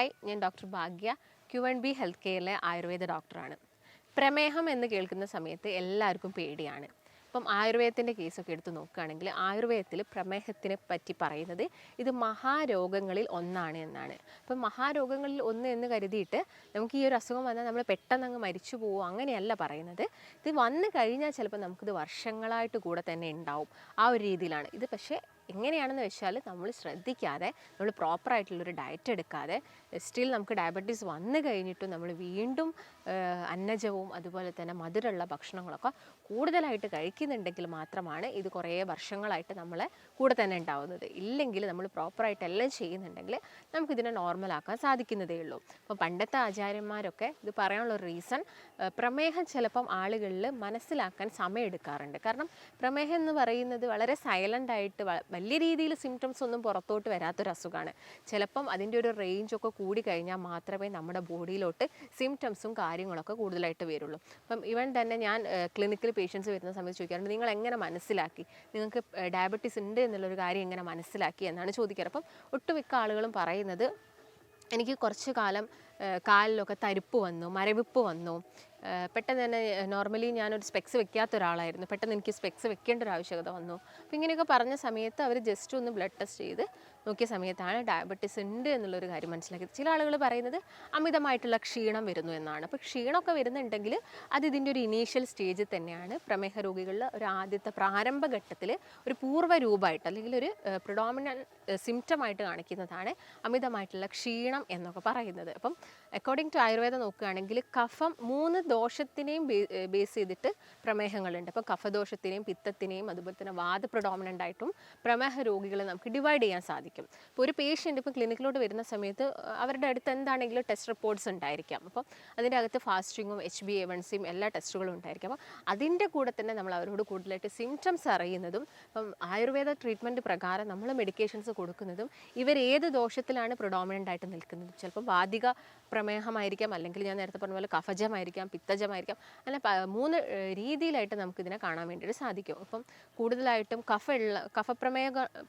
Hi, ഞാൻ doctor ഭാഗ്യ, Q&B health കെയറിലെ Ayurveda ഡോക്ടറാണ്. പ്രമേഹം എന്ന് കേൾക്കുന്ന സമയത്ത് എല്ലാവർക്കും പേടിയാണ്. ഇപ്പം ആയുർവേദത്തിൻ്റെ കേസൊക്കെ എടുത്ത് നോക്കുകയാണെങ്കിൽ ആയുർവേദത്തിൽ പ്രമേഹത്തിനെ പറ്റി പറയുന്നത് ഇത് മഹാരോഗങ്ങളിൽ ഒന്നാണ് എന്നാണ്. അപ്പം മഹാരോഗങ്ങളിൽ ഒന്ന് എന്ന് കരുതിയിട്ട് നമുക്ക് ഈ ഒരു അസുഖം വന്നാൽ നമ്മൾ പെട്ടെന്ന് അങ്ങ് മരിച്ചു പോകുമോ അങ്ങനെയല്ല പറയുന്നത്. ഇത് വന്നു കഴിഞ്ഞാൽ ചിലപ്പോൾ നമുക്കിത് വർഷങ്ങളായിട്ട് കൂടെ തന്നെ ഉണ്ടാവും. ആ ഒരു രീതിയിലാണ് ഇത്. പക്ഷേ എങ്ങനെയാണെന്ന് വെച്ചാൽ നമ്മൾ ശ്രദ്ധിക്കാതെ, നമ്മൾ പ്രോപ്പറായിട്ടുള്ളൊരു ഡയറ്റ് എടുക്കാതെ, സ്റ്റിൽ നമുക്ക് ഡയബറ്റീസ് വന്നു കഴിഞ്ഞിട്ടും നമ്മൾ വീണ്ടും അന്നജവും അതുപോലെ തന്നെ മധുരമുള്ള ഭക്ഷണങ്ങളൊക്കെ കൂടുതലായിട്ട് കഴിക്കുന്നുണ്ടെങ്കിൽ മാത്രമാണ് ഇത് കുറേ വർഷങ്ങളായിട്ട് നമ്മളെ കൂടെ തന്നെ ഉണ്ടാവുന്നത്. ഇല്ലെങ്കിൽ നമ്മൾ പ്രോപ്പറായിട്ട് എല്ലാം ചെയ്യുന്നുണ്ടെങ്കിൽ നമുക്കിതിനെ നോർമലാക്കാൻ സാധിക്കുന്നതേ ഉള്ളൂ. അപ്പോൾ പണ്ടത്തെ ആചാര്യന്മാരൊക്കെ ഇത് പറയാനുള്ളൊരു റീസൺ, പ്രമേഹം ചിലപ്പം ആളുകളിൽ മനസ്സിലാക്കാൻ സമയം എടുക്കാറുണ്ട്. കാരണം പ്രമേഹം എന്ന് പറയുന്നത് വളരെ സൈലൻ്റായിട്ട് വലിയ രീതിയിൽ സിംറ്റംസ് ഒന്നും പുറത്തോട്ട് വരാത്തൊരു അസുഖമാണ്. ചിലപ്പം അതിൻ്റെ ഒരു റേഞ്ചൊക്കെ കൂടി കഴിഞ്ഞാൽ മാത്രമേ നമ്മുടെ ബോഡിയിലോട്ട് സിംറ്റംസും കാര്യങ്ങളൊക്കെ കൂടുതലായിട്ട് വരുള്ളൂ. അപ്പം ഇവൻ തന്നെ ഞാൻ ക്ലിനിക്കിൽ പേഷ്യൻസ് വരുന്ന സമയത്ത് ചോദിക്കാറുണ്ട്, നിങ്ങൾ എങ്ങനെ മനസ്സിലാക്കി, നിങ്ങൾക്ക് ഡയബറ്റീസ് ഉണ്ട് എന്നുള്ളൊരു കാര്യം എങ്ങനെ മനസ്സിലാക്കി എന്നാണ് ചോദിക്കാറ്. അപ്പം ഒട്ടുമിക്ക ആളുകളും പറയുന്നത്, എനിക്ക് കുറച്ച് കാലം കാലിലൊക്കെ തരിപ്പ് വന്നു, മരവിപ്പ് വന്നു, പെട്ടെന്ന് തന്നെ നോർമലി ഞാനൊരു സ്പെക്സ് വെക്കാത്ത ഒരാളായിരുന്നു, പെട്ടെന്ന് എനിക്ക് സ്പെക്സ് വെക്കേണ്ട ഒരു ആവശ്യകത വന്നു. അപ്പോൾ ഇങ്ങനെയൊക്കെ പറഞ്ഞ സമയത്ത് അവർ ജസ്റ്റ് ഒന്ന് ബ്ലഡ് ടെസ്റ്റ് ചെയ്ത് നോക്കിയ സമയത്താണ് ഡയബറ്റീസ് ഉണ്ട് എന്നുള്ളൊരു കാര്യം മനസ്സിലാക്കിയത്. ചില ആളുകൾ പറയുന്നത് അമിതമായിട്ടുള്ള ക്ഷീണം വരുന്നു എന്നാണ്. അപ്പോൾ ക്ഷീണമൊക്കെ വരുന്നുണ്ടെങ്കിൽ അത് ഇതിൻ്റെ ഒരു ഇനീഷ്യൽ സ്റ്റേജിൽ തന്നെയാണ്. പ്രമേഹ രോഗികളിൽ ഒരു ആദ്യത്തെ പ്രാരംഭഘട്ടത്തിൽ ഒരു പൂർവ്വരൂപമായിട്ട് അല്ലെങ്കിൽ ഒരു പ്രിഡോമിനൻറ്റ് സിംറ്റമായിട്ട് കാണിക്കുന്നതാണ് അമിതമായിട്ടുള്ള ക്ഷീണം എന്നൊക്കെ പറയുന്നത്. അപ്പം അക്കോർഡിംഗ് ടു ആയുർവേദം നോക്കുകയാണെങ്കിൽ കഫം 3 ദോഷത്തിനെയും ബേസ് ചെയ്തിട്ട് പ്രമേഹങ്ങളുണ്ട്. അപ്പോൾ കഫദോഷത്തിനെയും പിത്തത്തിനെയും അതുപോലെ തന്നെ വാദ പ്രിഡോമിനൻ്റ് ആയിട്ടും പ്രമേഹ രോഗികളെ നമുക്ക് ഡിവൈഡ് ചെയ്യാൻ സാധിക്കും. ഇപ്പോൾ ഒരു പേഷ്യൻ്റ് ഇപ്പോൾ ക്ലിനിക്കിലോട്ട് വരുന്ന സമയത്ത് അവരുടെ അടുത്ത് എന്താണെങ്കിലും ടെസ്റ്റ് റിപ്പോർട്ട്സ് ഉണ്ടായിരിക്കാം. അപ്പോൾ അതിൻ്റെ അകത്ത് ഫാസ്റ്റിങ്ങും HbA1cയും എല്ലാ ടെസ്റ്റുകളും ഉണ്ടായിരിക്കും. അപ്പോൾ അതിൻ്റെ കൂടെ തന്നെ നമ്മൾ അവരോട് കൂടുതലായിട്ട് സിംറ്റംസ് അറിയുന്നതും, ഇപ്പം ആയുർവേദ ട്രീറ്റ്മെൻറ്റ് പ്രകാരം നമ്മൾ മെഡിക്കേഷൻസ് കൊടുക്കുന്നതും ഇവർ ഏത് ദോഷത്തിലാണ് പ്രിഡോമിനൻ്റ് ആയിട്ട് നിൽക്കുന്നത്. ചിലപ്പോൾ വാതിക പ്രമേഹമായിരിക്കാം, അല്ലെങ്കിൽ ഞാൻ നേരത്തെ പറഞ്ഞ പോലെ കഫജമായിരിക്കാം, പിത്തജമായിരിക്കാം. അങ്ങനെ 3 രീതിയിലായിട്ട് നമുക്കിതിനെ കാണാൻ വേണ്ടിയിട്ട് സാധിക്കും. അപ്പം കൂടുതലായിട്ടും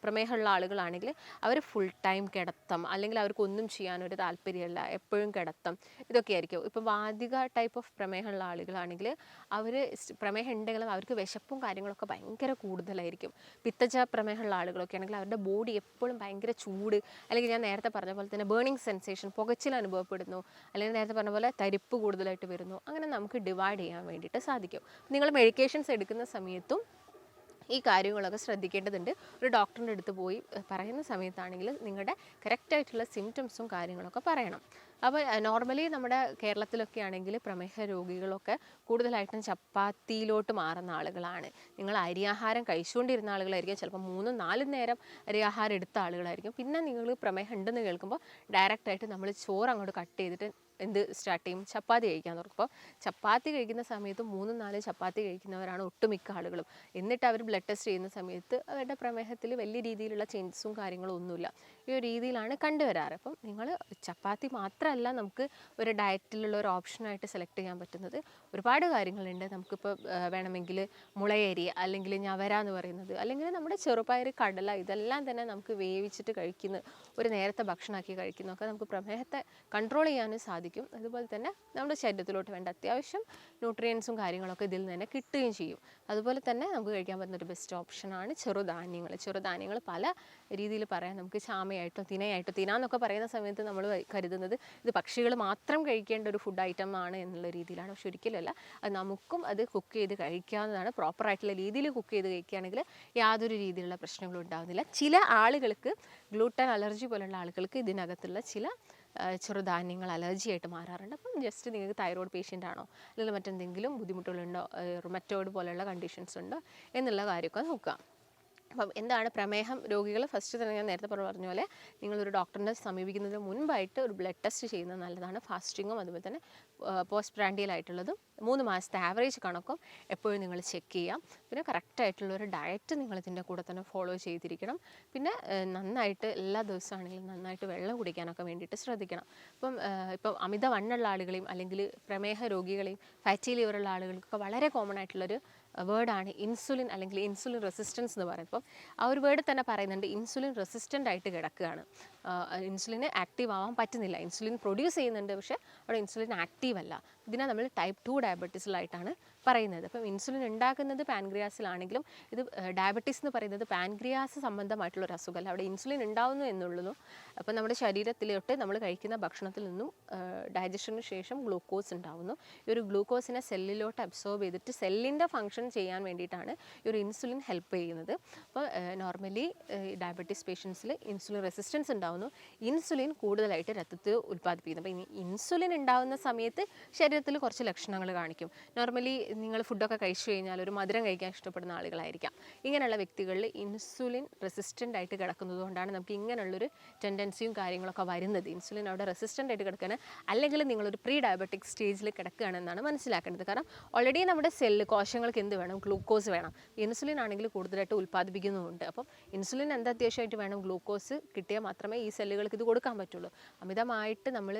പ്രമേഹമുള്ള ആളുകളാണെങ്കിൽ അവർ ഫുൾ ടൈം കിടത്തം, അല്ലെങ്കിൽ അവർക്ക് ഒന്നും ചെയ്യാനൊരു താല്പര്യമില്ല, എപ്പോഴും കിടത്തം, ഇതൊക്കെ ആയിരിക്കും. ഇപ്പോൾ വാതിക ടൈപ്പ് ഓഫ് പ്രമേഹമുള്ള ആളുകളാണെങ്കിൽ അവർ പ്രമേഹം ഉണ്ടെങ്കിലും അവർക്ക് വിശപ്പും കാര്യങ്ങളൊക്കെ ഭയങ്കര കൂടുതലായിരിക്കും. പിത്തജ പ്രമേഹമുള്ള ആളുകളൊക്കെ ആണെങ്കിൽ അവരുടെ ബോഡി എപ്പോഴും ഭയങ്കര ചൂട്, അല്ലെങ്കിൽ ഞാൻ നേരത്തെ പറഞ്ഞ പോലെ തന്നെ ബേണിംഗ് സെൻസേഷൻ, പുകച്ചിൽ അനുഭവപ്പെടുന്നു, അല്ലെങ്കിൽ നേരത്തെ പറഞ്ഞ പോലെ തരിപ്പ് കൂടുതലായിട്ട് വരുന്നു. അങ്ങനെ നമുക്ക് ഡിവൈഡ് ചെയ്യാൻ വേണ്ടിയിട്ട് സാധിക്കും. നിങ്ങൾ മെഡിക്കേഷൻസ് എടുക്കുന്ന സമയത്തും ഈ കാര്യങ്ങളൊക്കെ ശ്രദ്ധിക്കേണ്ടതുണ്ട്. ഒരു ഡോക്ടറിൻ്റെ അടുത്ത് പോയി പറയുന്ന സമയത്താണെങ്കിൽ നിങ്ങളുടെ കറക്റ്റായിട്ടുള്ള സിംറ്റംസും കാര്യങ്ങളൊക്കെ പറയണം. അപ്പോൾ നോർമലി നമ്മുടെ കേരളത്തിലൊക്കെ ആണെങ്കിൽ പ്രമേഹ രോഗികളൊക്കെ കൂടുതലായിട്ടും ചപ്പാത്തിയിലോട്ട് മാറുന്ന ആളുകളാണ്. നിങ്ങൾ അരിയാഹാരം കഴിച്ചുകൊണ്ടിരുന്ന ആളുകളായിരിക്കും, ചിലപ്പോൾ 3-4 നേരം അരിയാഹാരം എടുത്ത ആളുകളായിരിക്കും. പിന്നെ നിങ്ങൾ പ്രമേഹം ഉണ്ടെന്ന് കേൾക്കുമ്പോൾ ഡയറക്റ്റായിട്ട് നമ്മൾ ചോറ് അങ്ങോട്ട് കട്ട് ചെയ്തിട്ട് എന്ത് സ്റ്റാർട്ട് ചെയ്യും, ചപ്പാത്തി കഴിക്കാൻ തുടങ്ങും. അപ്പോൾ ചപ്പാത്തി കഴിക്കുന്ന സമയത്ത് 3-4 ചപ്പാത്തി കഴിക്കുന്നവരാണ് ഒട്ടുമിക്ക ആളുകളും. എന്നിട്ട് അവർ ബ്ലഡ് ടെസ്റ്റ് ചെയ്യുന്ന സമയത്ത് അവരുടെ പ്രമേഹത്തിൽ വലിയ രീതിയിലുള്ള ചേഞ്ചസും കാര്യങ്ങളും ഒന്നുമില്ല. ഈ ഒരു രീതിയിലാണ് കണ്ടുവരാറ്. അപ്പം നിങ്ങൾ ചപ്പാത്തി മാത്രമല്ല നമുക്ക് ഒരു ഡയറ്റിലുള്ള ഒരു ഓപ്ഷനായിട്ട് സെലക്ട് ചെയ്യാൻ പറ്റുന്നത്. ഒരുപാട് കാര്യങ്ങളുണ്ട്. നമുക്കിപ്പോൾ വേണമെങ്കിൽ മുളയരി, അല്ലെങ്കിൽ ഞവര എന്ന് പറയുന്നത്, അല്ലെങ്കിൽ നമ്മുടെ ചെറുപയർ, കടല, ഇതെല്ലാം തന്നെ നമുക്ക് വേവിച്ചിട്ട് കഴിക്കുന്ന ഒരു നേരത്തെ ഭക്ഷണമാക്കി കഴിക്കുന്നതൊക്കെ നമുക്ക് പ്രമേഹത്തെ കൺട്രോൾ ചെയ്യാനും സാധിക്കും. അതുപോലെ തന്നെ നമ്മുടെ ശരീരത്തിലോട്ട് വേണ്ട അത്യാവശ്യം ന്യൂട്രിയൻസും കാര്യങ്ങളൊക്കെ ഇതിൽ നിന്ന് തന്നെ കിട്ടുകയും ചെയ്യും. അതുപോലെ തന്നെ നമുക്ക് കഴിക്കാൻ പറ്റുന്ന ഒരു ബെസ്റ്റ് ഓപ്ഷനാണ് ചെറുധാന്യങ്ങൾ. ചെറുധാന്യങ്ങൾ പല രീതിയിൽ പറയാം. നമുക്ക് ചാമയായിട്ടോ തിനയായിട്ടോ, തിന എന്നൊക്കെ പറയുന്ന സമയത്ത് നമ്മൾ കരുതുന്നത് ഇത് പക്ഷികൾ മാത്രം കഴിക്കേണ്ട ഒരു ഫുഡ് ഐറ്റം ആണ് എന്നുള്ള രീതിയിലാണ്. പക്ഷെ ഒരിക്കലല്ല, അത് നമുക്കും അത് കുക്ക് ചെയ്ത് കഴിക്കാവുന്നതാണ്. പ്രോപ്പറായിട്ടുള്ള രീതിയിൽ കുക്ക് ചെയ്ത് കഴിക്കുകയാണെങ്കിൽ യാതൊരു രീതിയിലുള്ള പ്രശ്നങ്ങളും ഉണ്ടാകുന്നില്ല. ചില ആളുകൾക്ക് ഗ്ലൂട്ടൻ അലർജി പോലുള്ള ആളുകൾക്ക് ഇതിനകത്തുള്ള ചില ചെറുധാന്യങ്ങൾ അലർജി ആയിട്ട് മാറാറുണ്ട്. അപ്പം ജസ്റ്റ് നിങ്ങൾക്ക് തൈറോയ്ഡ് പേഷ്യൻ്റ് ആണോ, അല്ലെങ്കിൽ മറ്റെന്തെങ്കിലും ബുദ്ധിമുട്ടുകളുണ്ടോ, റുമറ്റോയ്ഡ് പോലെയുള്ള കണ്ടീഷൻസ് ഉണ്ടോ എന്നുള്ള കാര്യമൊക്കെ നോക്കുക. അപ്പം എന്താണ് പ്രമേഹം രോഗികൾ, ഫസ്റ്റ് തന്നെ ഞാൻ നേരത്തെ പറഞ്ഞ പോലെ നിങ്ങളൊരു ഡോക്ടറിനെ സമീപിക്കുന്നതിന് മുൻപായിട്ട് ഒരു ബ്ലഡ് ടെസ്റ്റ് ചെയ്യുന്നത് നല്ലതാണ്. ഫാസ്റ്റിങ്ങും അതുപോലെ തന്നെ പോസ്റ്റ് പ്രാൻഡിയലായിട്ടുള്ളതും 3 മാസത്തെ ആവറേജ് കണക്കും എപ്പോഴും നിങ്ങൾ ചെക്ക് ചെയ്യാം. പിന്നെ കറക്റ്റായിട്ടുള്ളൊരു ഡയറ്റ് നിങ്ങൾ ഇതിൻ്റെ കൂടെ തന്നെ ഫോളോ ചെയ്തിരിക്കണം. പിന്നെ നന്നായിട്ട് എല്ലാ ദിവസമാണെങ്കിലും നന്നായിട്ട് വെള്ളം കുടിക്കാനൊക്കെ വേണ്ടിയിട്ട് ശ്രദ്ധിക്കണം. ഇപ്പം അമിതവണ്ണമുള്ള ആളുകളെയും അല്ലെങ്കിൽ പ്രമേഹ രോഗികളെയും ഫാറ്റി ലിവറുള്ള ആളുകൾക്കൊക്കെ വളരെ കോമൺ ആയിട്ടുള്ളൊരു വേർഡാണ് ഇൻസുലിൻ, അല്ലെങ്കിൽ ഇൻസുലിൻ റെസിസ്റ്റൻസ് എന്ന് പറയുന്നത്. അപ്പം ആ ഒരു വേർഡ് തന്നെ പറയുന്നുണ്ട്, ഇൻസുലിൻ റെസിസ്റ്റൻ്റ് ആയിട്ട് കിടക്കുകയാണ്. ഇൻസുലിന് ആക്റ്റീവ് ആവാൻ പറ്റുന്നില്ല. ഇൻസുലിൻ പ്രൊഡ്യൂസ് ചെയ്യുന്നുണ്ട്, പക്ഷേ അവിടെ ഇൻസുലിൻ ആക്റ്റീവ് അല്ല. ഇതിനെ നമ്മൾ ടൈപ്പ് 2 ഡയബറ്റീസിലായിട്ടാണ് പറയുന്നത്. അപ്പം ഇൻസുലിൻ ഉണ്ടാക്കുന്നത് പാൻക്രിയാസിലാണെങ്കിലും ഇത് ഡയബറ്റീസ് എന്ന് പറയുന്നത് പാൻക്രിയാസ് സംബന്ധമായിട്ടുള്ളൊരു അസുഖമല്ല. അവിടെ ഇൻസുലിൻ ഉണ്ടാവുന്നു എന്നുള്ളൂ. അപ്പം നമ്മുടെ ശരീരത്തിലോട്ട് നമ്മൾ കഴിക്കുന്ന ഭക്ഷണത്തിൽ നിന്നും ഡൈജഷന് ശേഷം ഗ്ലൂക്കോസ് ഉണ്ടാവുന്നു. ഈ ഒരു ഗ്ലൂക്കോസിനെ സെല്ലിലോട്ട് അബ്സോർബ് ചെയ്തിട്ട് സെല്ലിൻ്റെ ഫംഗ്ഷൻ ചെയ്യാൻ വേണ്ടിയിട്ടാണ് ഈ ഒരു ഇൻസുലിൻ ഹെൽപ്പ് ചെയ്യുന്നത്. അപ്പോൾ നോർമലി ഡയബറ്റീസ് പേഷ്യൻസിൽ ഇൻസുലിൻ റെസിസ്റ്റൻസ് ഉണ്ടാവുന്നു. ഇൻസുലിൻ കൂടുതലായിട്ട് രക്തത്തിൽ ഉൽപ്പാദിപ്പിക്കുന്നു. അപ്പോൾ ഇൻസുലിൻ ഉണ്ടാവുന്ന സമയത്ത് ശരീരത്തിൽ കുറച്ച് ലക്ഷണങ്ങൾ കാണിക്കും. നോർമലി നിങ്ങൾ ഫുഡൊക്കെ കഴിച്ചു കഴിഞ്ഞാൽ ഒരു മധുരം കഴിക്കാൻ ഇഷ്ടപ്പെടുന്ന ആളുകളായിരിക്കാം. ഇങ്ങനെയുള്ള വ്യക്തികളിൽ ഇൻസുലിൻ റെസിസ്റ്റൻ്റ് ആയിട്ട് കിടക്കുന്നത് കൊണ്ടാണ് നമുക്ക് ഇങ്ങനെയുള്ളൊരു ടെൻഡൻസിയും കാര്യങ്ങളൊക്കെ വരുന്നത്. ഇൻസുലിൻ അവിടെ റെസിസ്റ്റൻ്റ് ആയിട്ട് കിടക്കുകയാണ്, അല്ലെങ്കിൽ നിങ്ങളൊരു പ്രീ ഡയബറ്റിക് സ്റ്റേജിൽ കിടക്കുകയാണെന്നാണ് മനസ്സിലാക്കേണ്ടത്. കാരണം ഓൾറെഡി നമ്മുടെ കോശങ്ങൾക്ക് എന്ത് വേണം? ഗ്ലൂക്കോസ് വേണം. ഇൻസുലിൻ ആണെങ്കിൽ കൂടുതലായിട്ട് ഉൽപ്പാദിപ്പിക്കുന്നുമുണ്ട്. അപ്പം ഇൻസുലിൻ എന്താ അത്യാവശ്യമായിട്ട് വേണം? ഗ്ലൂക്കോസ് കിട്ടിയാൽ മാത്രമേ ഈ സെല്ലുകൾക്ക് ഇത് കൊടുക്കാൻ പറ്റുള്ളൂ. അമിതമായിട്ട് നമ്മൾ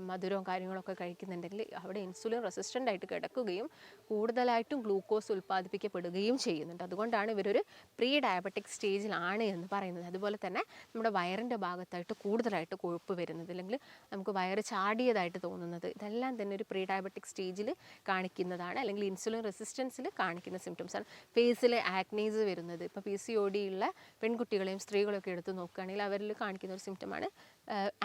മധുരവും കാര്യങ്ങളൊക്കെ കഴിക്കുന്നുണ്ടെങ്കിൽ അവിടെ ഇൻസുലിൻ റെസിസ്റ്റൻ്റ് ആയിട്ട് കിടക്കുകയും കൂടുതലായിട്ടും ഗ്ലൂക്കോസ് ഉൽപ്പാദിപ്പിക്കപ്പെടുകയും ചെയ്യുന്നുണ്ട്. അതുകൊണ്ടാണ് ഇവരൊരു പ്രീ ഡയബറ്റിക് സ്റ്റേജിലാണ് എന്ന് പറയുന്നത്. അതുപോലെ തന്നെ നമ്മുടെ വയറിൻ്റെ ഭാഗത്തായിട്ട് കൂടുതലായിട്ട് കൊഴുപ്പ് വരുന്നത്, അല്ലെങ്കിൽ നമുക്ക് വയറ് ചാടിയതായിട്ട് തോന്നുന്നത്, ഇതെല്ലാം തന്നെ ഒരു പ്രീ ഡയബറ്റിക് സ്റ്റേജിൽ കാണിക്കുന്നതാണ്, അല്ലെങ്കിൽ ഇൻസുലിൻ റെസിസ്റ്റൻസിൽ കാണിക്കുന്ന സിംറ്റംസാണ്. ഫേസിൽ ആക്നീസ് വരുന്നത്, ഇപ്പോൾ PCOD ഉള്ള പെൺകുട്ടികളെയും സ്ത്രീകളെയൊക്കെ എടുത്ത് നോക്കുകയാണെങ്കിൽ അവരിൽ കാണിക്കുന്ന ഒരു സിംറ്റമാണ്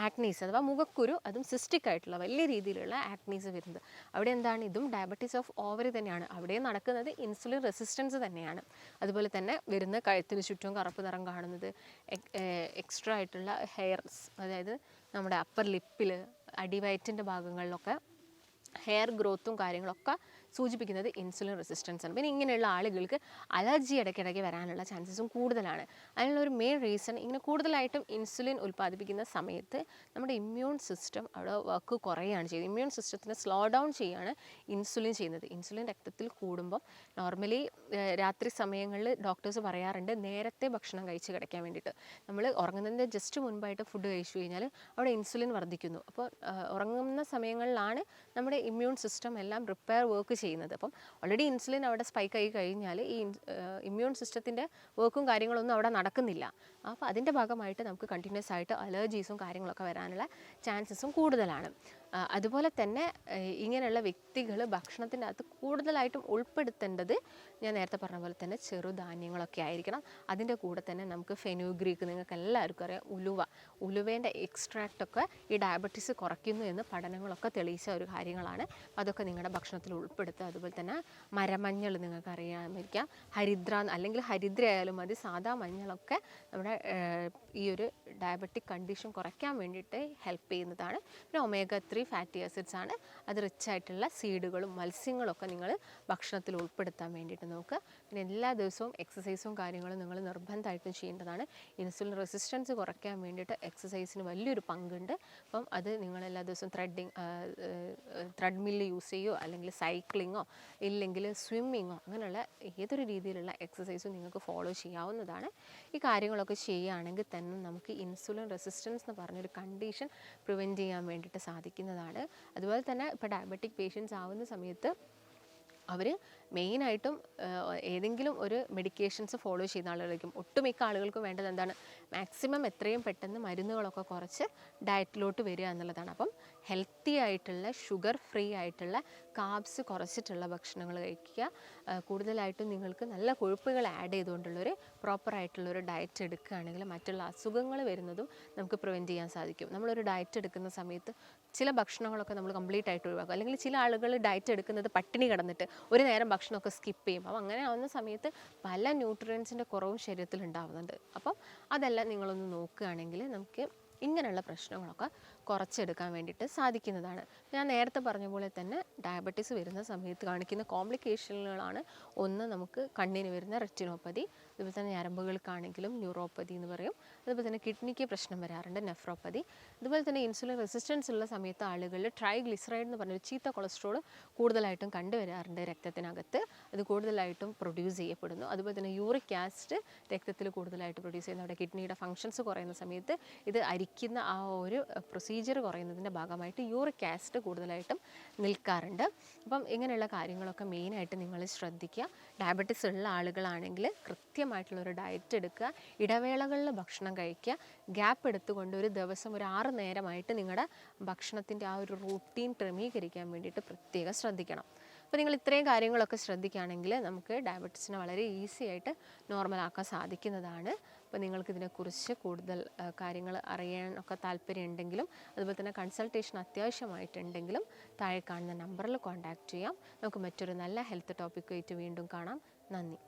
ആക്നീസ് അഥവാ മുഖക്കുരു, അതും സിസ്റ്റിക് ആയിട്ടുള്ള വലിയ രീതിയിലുള്ള ആക്നീസ് വരുന്നത്. അവിടെ എന്താണ്? ഇതും ഡയബറ്റീസ് ഓഫ് ഓവറി തന്നെയാണ്. അവിടെ നടക്കുന്നത് ഇൻസുലിൻ റെസിസ്റ്റൻസ് തന്നെയാണ്. അതുപോലെ തന്നെ വരുന്ന കഴുത്തിന് ചുറ്റും കറുപ്പ് നിറം കാണുന്നത്, എക്സ്ട്രാ ആയിട്ടുള്ള ഹെയർസ്, അതായത് നമ്മുടെ അപ്പർ ലിപ്പിൽ അടിവയറ്റിൻ്റെ ഭാഗങ്ങളിലൊക്കെ ഹെയർ ഗ്രോത്തും കാര്യങ്ങളൊക്കെ സൂചിപ്പിക്കുന്നത് ഇൻസുലിൻ റെസിസ്റ്റൻസ് ആണ്. പിന്നെ ഇങ്ങനെയുള്ള ആളുകൾക്ക് അലർജി ഇടയ്ക്കിടയ്ക്ക് വരാനുള്ള ചാൻസസും കൂടുതലാണ്. അതിനുള്ളൊരു മെയിൻ റീസൺ, ഇങ്ങനെ കൂടുതലായിട്ടും ഇൻസുലിൻ ഉൽപ്പാദിപ്പിക്കുന്ന സമയത്ത് നമ്മുടെ ഇമ്മ്യൂൺ സിസ്റ്റം അവിടെ വർക്ക് കുറയുകയാണ് ചെയ്യുന്നത്. ഇമ്മ്യൂൺ സിസ്റ്റത്തിനെ സ്ലോ ഡൗൺ ചെയ്യുകയാണ് ഇൻസുലിൻ ചെയ്യുന്നത്. ഇൻസുലിൻ രക്തത്തിൽ കൂടുമ്പോൾ നോർമലി രാത്രി സമയങ്ങളിൽ ഡോക്ടേഴ്സ് പറയാറുണ്ട് നേരത്തെ ഭക്ഷണം കഴിച്ച് കിടക്കാൻ വേണ്ടിയിട്ട്. നമ്മൾ ഉറങ്ങുന്നതിൻ്റെ ജസ്റ്റ് മുൻപായിട്ട് ഫുഡ് കഴിച്ചു കഴിഞ്ഞാൽ അവിടെ ഇൻസുലിൻ വർദ്ധിക്കുന്നു. അപ്പോൾ ഉറങ്ങുന്ന സമയങ്ങളിലാണ് നമ്മുടെ ഇമ്മ്യൂൺ സിസ്റ്റം എല്ലാം റിപ്പയർ വർക്ക് ചെയ്യുന്നത്. അപ്പം ഓൾറെഡി ഇൻസുലിൻ അവിടെ സ്പൈക്ക് ആയി കഴിഞ്ഞാൽ ഈ ഇമ്മ്യൂൺ സിസ്റ്റത്തിൻ്റെ വർക്കും കാര്യങ്ങളൊന്നും അവിടെ നടക്കുന്നില്ല. അപ്പോൾ അതിൻ്റെ ഭാഗമായിട്ട് നമുക്ക് കണ്ടിന്യൂസ് ആയിട്ട് അലർജീസും കാര്യങ്ങളൊക്കെ വരാനുള്ള ചാൻസസും കൂടുതലാണ്. അതുപോലെ തന്നെ ഇങ്ങനെയുള്ള വ്യക്തികൾ ഭക്ഷണത്തിൻ്റെ അകത്ത് കൂടുതലായിട്ടും ഉൾപ്പെടുത്തേണ്ടത് ഞാൻ നേരത്തെ പറഞ്ഞ പോലെ തന്നെ ചെറുധാന്യങ്ങളൊക്കെ ആയിരിക്കണം. അതിൻ്റെ കൂടെ തന്നെ നമുക്ക് ഫെനുഗ്രീക്ക്, നിങ്ങൾക്ക് എല്ലാവർക്കും അറിയാം, ഉലുവേൻ്റെ എക്സ്ട്രാക്റ്റൊക്കെ ഈ ഡയബറ്റീസ് കുറയ്ക്കുന്നു എന്ന് പഠനങ്ങളൊക്കെ തെളിയിച്ച ഒരു കാര്യങ്ങളാണ്. അതൊക്കെ നിങ്ങളുടെ ഭക്ഷണത്തിൽ ഉൾപ്പെടുത്തുക. അതുപോലെ തന്നെ മരമഞ്ഞൾ നിങ്ങൾക്ക് അറിയാമായിരിക്കാം, ഹരിദ്ര അല്ലെങ്കിൽ ഹരിദ്ര ആയാലും മതി, സാധാ മഞ്ഞളൊക്കെ നമ്മുടെ ഈ ഒരു ഡയബറ്റിക് കണ്ടീഷൻ കുറയ്ക്കാൻ വേണ്ടിയിട്ട് ഹെൽപ്പ് ചെയ്യുന്നതാണ്. പിന്നെ ഒമേഗ 3 ഫാറ്റി ആസിഡ്സ് ആണ്. അത് റിച്ച് ആയിട്ടുള്ള സീഡുകളും മത്സ്യങ്ങളൊക്കെ നിങ്ങൾ ഭക്ഷണത്തിൽ ഉൾപ്പെടുത്താൻ വേണ്ടിയിട്ട് നോക്കുക. പിന്നെ എല്ലാ ദിവസവും എക്സസൈസും കാര്യങ്ങളും നിങ്ങൾ നിർബന്ധമായിട്ടും ചെയ്യേണ്ടതാണ്. ഇൻസുലിൻ റെസിസ്റ്റൻസ് കുറയ്ക്കാൻ വേണ്ടിയിട്ട് എക്സസൈസിന് വലിയൊരു പങ്കുണ്ട്. അപ്പം അത് നിങ്ങൾ എല്ലാ ദിവസവും ത്രെഡ്മില്ല് യൂസ് ചെയ്യുകയോ അല്ലെങ്കിൽ സൈക്ലിങ്ങോ ഇല്ലെങ്കിൽ സ്വിമ്മിങ്ങോ അങ്ങനെയുള്ള ഏതൊരു രീതിയിലുള്ള എക്സസൈസും നിങ്ങൾക്ക് ഫോളോ ചെയ്യാവുന്നതാണ്. ഈ കാര്യങ്ങളൊക്കെ ചെയ്യുകയാണെങ്കിൽ തന്നെ നമുക്ക് ഇൻസുലിൻ റെസിസ്റ്റൻസ് എന്ന് പറഞ്ഞൊരു കണ്ടീഷൻ പ്രിവെൻറ്റ് ചെയ്യാൻ വേണ്ടിയിട്ട് സാധിക്കുന്നതാണ്. അതുപോലെ തന്നെ ഇപ്പോൾ ഡയബറ്റിക് പേഷ്യൻസ് ആവുന്ന സമയത്ത് അവർ മെയിനായിട്ടും ഏതെങ്കിലും ഒരു മെഡിക്കേഷൻസ് ഫോളോ ചെയ്യുന്ന ആളുകളായിരിക്കും. ഒട്ടുമിക്ക ആളുകൾക്കും വേണ്ടത് എന്താണ്? മാക്സിമം എത്രയും പെട്ടെന്ന് മരുന്നുകളൊക്കെ കുറച്ച് ഡയറ്റിലോട്ട് വരിക എന്നുള്ളതാണ്. അപ്പം ഹെൽത്തി ആയിട്ടുള്ള ഷുഗർ ഫ്രീ ആയിട്ടുള്ള കാർബ്സ് കുറച്ചിട്ടുള്ള ഭക്ഷണങ്ങൾ കഴിക്കുക. കൂടുതലായിട്ടും നിങ്ങൾക്ക് നല്ല കൊഴുപ്പുകൾ ആഡ് ചെയ്തുകൊണ്ടുള്ളൊരു പ്രോപ്പറായിട്ടുള്ളൊരു ഡയറ്റ് എടുക്കുകയാണെങ്കിൽ മറ്റുള്ള അസുഖങ്ങൾ വരുന്നതും നമുക്ക് പ്രിവെൻറ്റ് ചെയ്യാൻ സാധിക്കും. നമ്മളൊരു ഡയറ്റ് എടുക്കുന്ന സമയത്ത് ചില ഭക്ഷണങ്ങളൊക്കെ നമ്മൾ കംപ്ലീറ്റ് ആയിട്ട് ഒഴിവാക്കും. അല്ലെങ്കിൽ ചില ആളുകൾ ഡയറ്റ് എടുക്കുന്നത് പട്ടിണി കിടന്നിട്ട് ഒരു നേരം ഭക്ഷണമൊക്കെ സ്കിപ്പ് ചെയ്യും. അപ്പം അങ്ങനെ ആവുന്ന സമയത്ത് പല ന്യൂട്രിയൻസിൻ്റെ കുറവും ശരീരത്തിൽ ഉണ്ടാവുന്നുണ്ട്. അപ്പം അതെല്ലാം നിങ്ങളൊന്ന് നോക്കുകയാണെങ്കിൽ നമുക്ക് ഇങ്ങനെയുള്ള പ്രശ്നങ്ങളൊക്കെ കുറച്ചെടുക്കാൻ വേണ്ടിയിട്ട് സാധിക്കുന്നതാണ്. ഞാൻ നേരത്തെ പറഞ്ഞ പോലെ തന്നെ ഡയബറ്റീസ് വരുന്ന സമയത്ത് കാണിക്കുന്ന കോംപ്ലിക്കേഷനുകളാണ് ഒന്ന്, നമുക്ക് കണ്ണിന് വരുന്ന റെറ്റിനോപ്പതി, അതുപോലെ തന്നെ ഞരമ്പുകൾക്കാണെങ്കിലും ന്യൂറോപ്പതി എന്ന് പറയും. അതുപോലെ തന്നെ കിഡ്നിക്ക് പ്രശ്നം വരാറുണ്ട്, നെഫ്രോപ്പതി. അതുപോലെ തന്നെ ഇൻസുലിൻ റെസിസ്റ്റൻസ് ഉള്ള സമയത്ത് ആളുകളിൽ ട്രൈഗ്ലിസറൈഡ് എന്ന് പറഞ്ഞൊരു ചീത്ത കൊളസ്ട്രോൾ കൂടുതലായിട്ടും കണ്ടുവരാറുണ്ട് രക്തത്തിനകത്ത്. അത് കൂടുതലായിട്ടും പ്രൊഡ്യൂസ് ചെയ്യപ്പെടുന്നു. അതുപോലെ തന്നെ യൂറിക് ആസിഡ് രക്തത്തിൽ കൂടുതലായിട്ട് പ്രൊഡ്യൂസ് ചെയ്യുന്ന അവിടെ കിഡ്നിയുടെ ഫങ്ഷൻസ് കുറയുന്ന സമയത്ത് ഇത് അരിക്കുന്ന ആ ഒരു പ്രൊസീജിയർ പ്രൊസീജിയർ കുറയുന്നതിൻ്റെ ഭാഗമായിട്ട് യൂറിക് ആസിഡ് കൂടുതലായിട്ടും നിൽക്കാറുണ്ട്. അപ്പം ഇങ്ങനെയുള്ള കാര്യങ്ങളൊക്കെ മെയിനായിട്ട് നിങ്ങൾ ശ്രദ്ധിക്കുക. ഡയബറ്റിസ് ഉള്ള ആളുകളാണെങ്കിൽ കൃത്യമായിട്ടുള്ളൊരു ഡയറ്റ് എടുക്കുക, ഇടവേളകളിൽ ഭക്ഷണം കഴിക്കുക, ഗ്യാപ്പ് എടുത്തുകൊണ്ട് ഒരു ദിവസം ഒരു 6 നേരമായിട്ട് നിങ്ങളുടെ ഭക്ഷണത്തിൻ്റെ ആ ഒരു റൂട്ടീൻ ക്രമീകരിക്കാൻ വേണ്ടിയിട്ട് പ്രത്യേകം ശ്രദ്ധിക്കണം. അപ്പോൾ നിങ്ങൾ ഇത്രയും കാര്യങ്ങളൊക്കെ ശ്രദ്ധിക്കുകയാണെങ്കിൽ നമുക്ക് ഡയബറ്റീസിനെ വളരെ ഈസി ആയിട്ട് നോർമലാക്കാൻ സാധിക്കുന്നതാണ്. അപ്പോൾ നിങ്ങൾക്കിതിനെക്കുറിച്ച് കൂടുതൽ കാര്യങ്ങൾ അറിയാനൊക്കെ താല്പര്യമുണ്ടെങ്കിലും അതുപോലെ തന്നെ കൺസൾട്ടേഷൻ അത്യാവശ്യമായിട്ടുണ്ടെങ്കിലും താഴെ കാണുന്ന നമ്പറിൽ കോൺടാക്റ്റ് ചെയ്യാം. നമുക്ക് മറ്റൊരു നല്ല ഹെൽത്ത് ടോപ്പിക്കുമായിട്ട് വീണ്ടും കാണാം. നന്ദി.